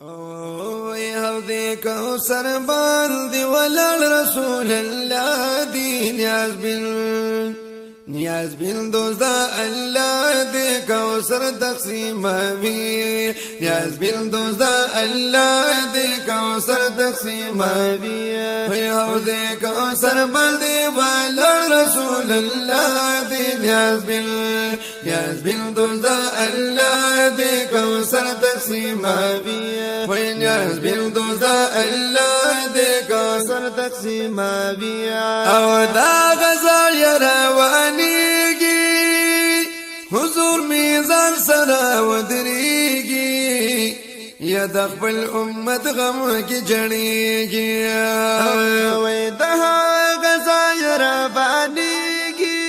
هودي كوثر باندې ولړ رسول الله دی نیاز بن دوزا الله دی کوثر تقسیموي نیاز بن دوزا الله دی کوثر تقسیموي هودي كوثر باندې ولړ رسول الله دی نیاز بن دوزا الله دی کوثر تقسیموي نیاز بن دوزا الله دی کوثر تقسیموي او دا غزال روانيږي حضور میزان سره ودرېږي یا د خپل امت غم کې جړېږي او دا غزال روانيږي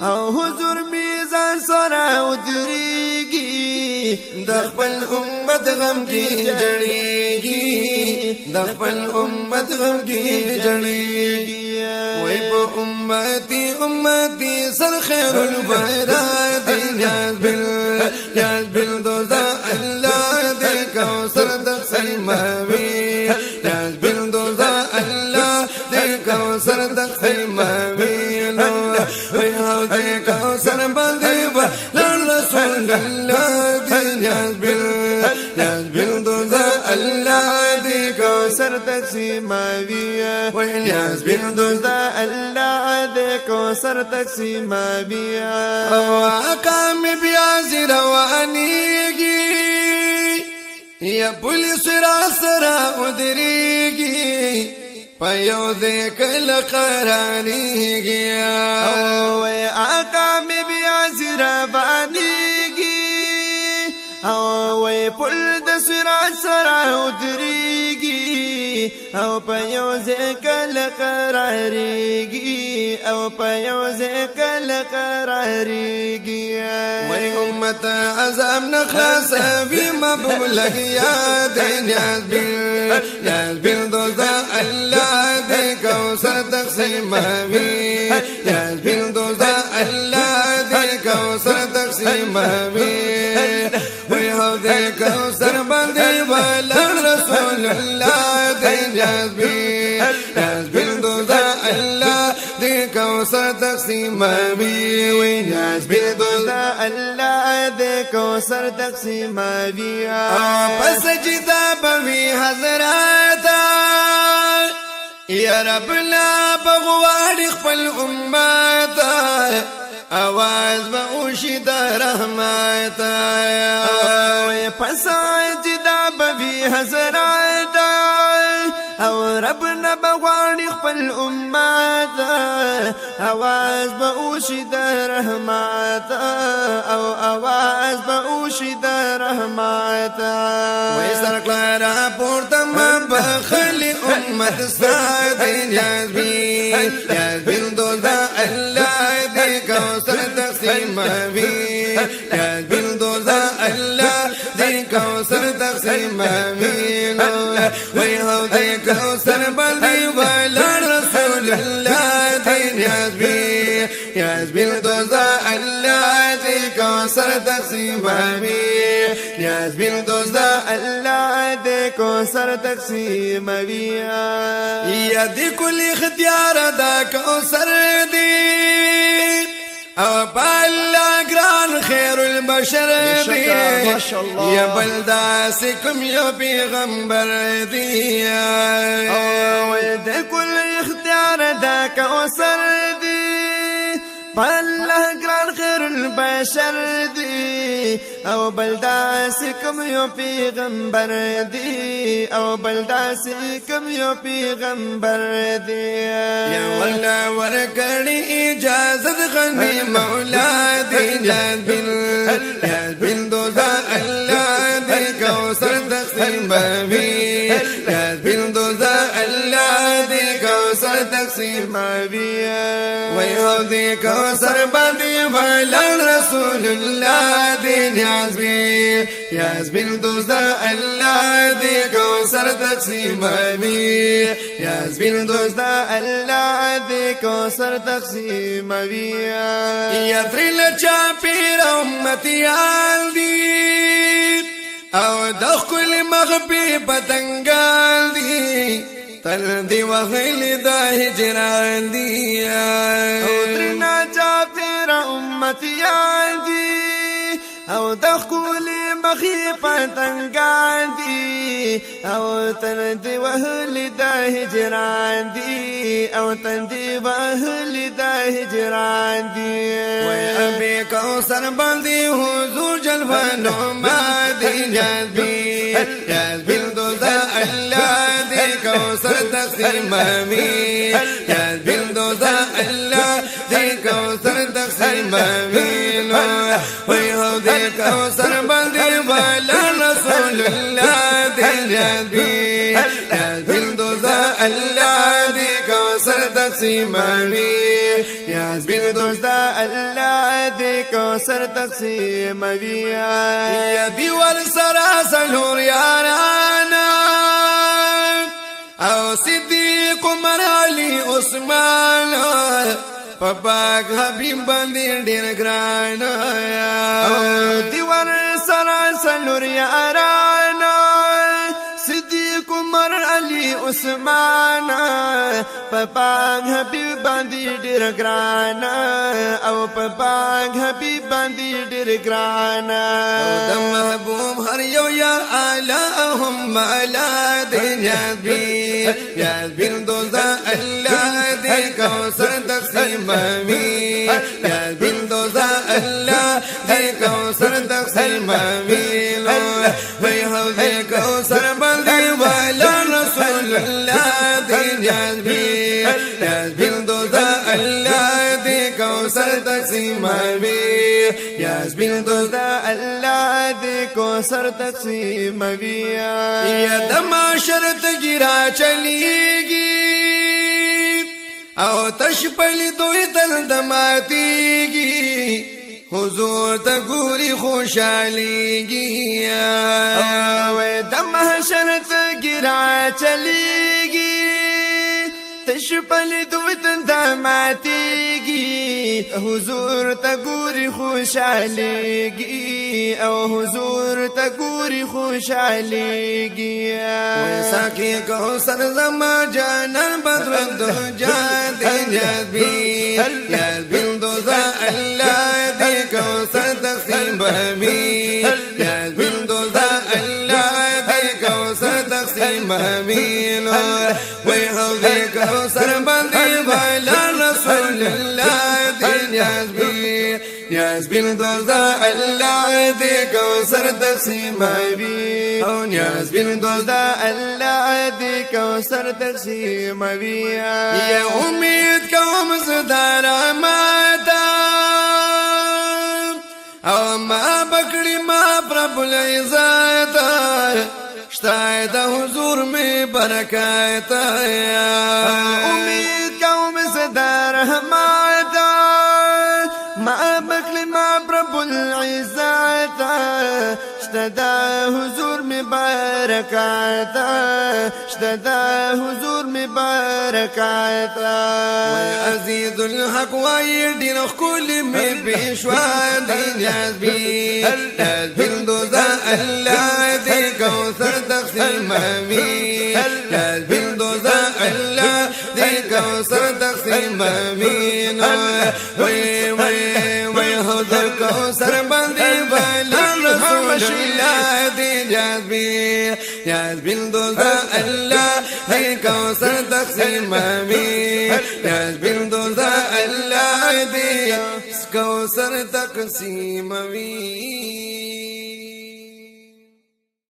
او حضور میزان سره ودرېږي د خپل امت غم کې جړېږي د خپل امت غم کې جړېږي وای په امتي سر خیر البرات نیاز بل دوزا الله دې کوثر تقسیموي نیاز بل دوزا الله دې کوثر تقسیموي وای هو دې کوثر باندې رسول الله دې نیاز بل دوزا الله دې کوثر تقسیموي وای نیاز بل دوزا الله دې کوثر تقسیموي او اقام بیا روانيږي یا پولیس را سره ودرېږي پيو دې کله قرانيږي او اقام بیا روانيږي او پل د سرات سره ودرېږي او په یو ځکل قرارېږي او په یو ځکل قرارېږي وای امت عذاب نه خلاصوي مقبوله یاد نیاز بل دوزا الله دې کوثر تقسیموي نیاز بل دوزا الله دې کوثر تقسیموي وای هو دې کوثر باندې ولړ رسول الله نیاز بل دوزا الله دې کوثر تقسیموي وای نیاز بل دوزا الله دې کوثر تقسیموي پس جدا بوي حضرات یا رب لا بغواړي خپل امت आवाज به اوشي د رحمت پس جدا بوي حضرات او رب نه بغواړي خپل امت आवाज به اوشي د رحمت او आवाज به اوشي د رحمت وای سرکلارا پورته مبخل امت ساد نیاز بل دوزا الله دې کوثر تقسیموي نیاز بل دوزا الله دې کوثر تقسیموي وای هو دې کوثر باندې ولړ رسول الله دې نیاز بل دوزا الله دې کوثر تقسیموي نیاز بل دوزا الله دې کوثر تقسیموي یا دې کل اختیار دا کوثر دې او بالله ګران خیر البشر دی یا بلدا سکم یا پیغمبر دی او د کل اختیار دا کوثر دی بالله ګران خیر البشر دی او بلدا سکم یا پیغمبر دی او بلدا سکم یا پیغمبر دی یا ولا ورکړي اجازه غني مولا دی نیاز بل دوزا الله دی کوثر تقسیموي نیاز بل دوزا الله دی کوثر تقسیموي وای هو دی کوثر باندې ولړ رسول الله دی نیاز بل دوزا الله دی کوثر تقسیموي نیاز بل دوزا الله دی کوثر تقسیموي یا ترل چا پیر امتیان دی او د خپل مغبي پتنګال دي تل دی وغلی د هجران دي او ترنا چاپیر امتیان دي او د خپل مغبي پتنګال دي او تل دی وغلی د هجران دي او تل دی وغلی د هجران دي وای ابي کوثر باندې حضور جلوانو ما دي جذبي دوزا الله دي کوثر تقسیم امين جذبي دوزا الله دي کوثر تقسیم امين وای هو دي کوثر باندې والا رسول الله دي جذبي دوزا الله دي کوثر تقسیم امين جذبي دوزا الله دي کوثر تقسیم امين يا بي والسراسل يارانا او صدیق عمر علی عثمان پاک حبیب باندې ډیر ګران او دیوار سراسل یارانا صدیق عمر علی عثمان پاک حبیب باندې ډیر ګران او پاک حبیب باندې ډیر ګران او د محبوب هر یو یار الہم علی دنیابی جذبی دوزا اللہ دی کوثر تقسیم امین جذبی دوزا اللہ دی کوثر تقسیم امین وی حوض کوثر بندی والا رسول اللہ دی جذبی دوزا اللہ دی کوثر تقسیم امین جذبی دوزا اللہ دی کوثر تقسیم امین یا دماشر تگیرا چلیگی او تشپلی دوی تل دماتیگی حضور تا گوری خوشحالیگی او دماشر تگیرا چلیگی تشپلی دوی تل دماتیگی حضور تا گوری خوشحالیگی او حضور تا گوری خوشحالیگی ویساکی کوثر زما جانان بدر دو جان دی جذبی دوزا اللہ دی کوثر تقسیم امین جذبی دوزا اللہ دی کوثر تقسیم امین وی حوض کوثر باندې والا رسول اللہ دی جذبی دوزا اللہ دی کوثر تقسیم امین او جذبی دوزا اللہ دی کوثر تقسیم امین یا امید کوم زدارا ماتا او ما بکڑی ما پرب العزت شتای دا حضور میں برکات امید کوم زدارا ماتا ما بکلی ما پرب العزت شتدا حضور میں برکات شتدا حضور میں برکات وی عزیز الحق وی دین کل میں پیشوا دی جذبی دوزا اللہ دی کوثر تقسیم امین جذبی دوزا اللہ دی کوثر تقسیم امین وی حوض کوثر باندې والا رسول اللہ دی جذبی دوزا اللہ دی کوثر تقسیم امین جذبی دوزا اللہ دی کوثر تقسیم امین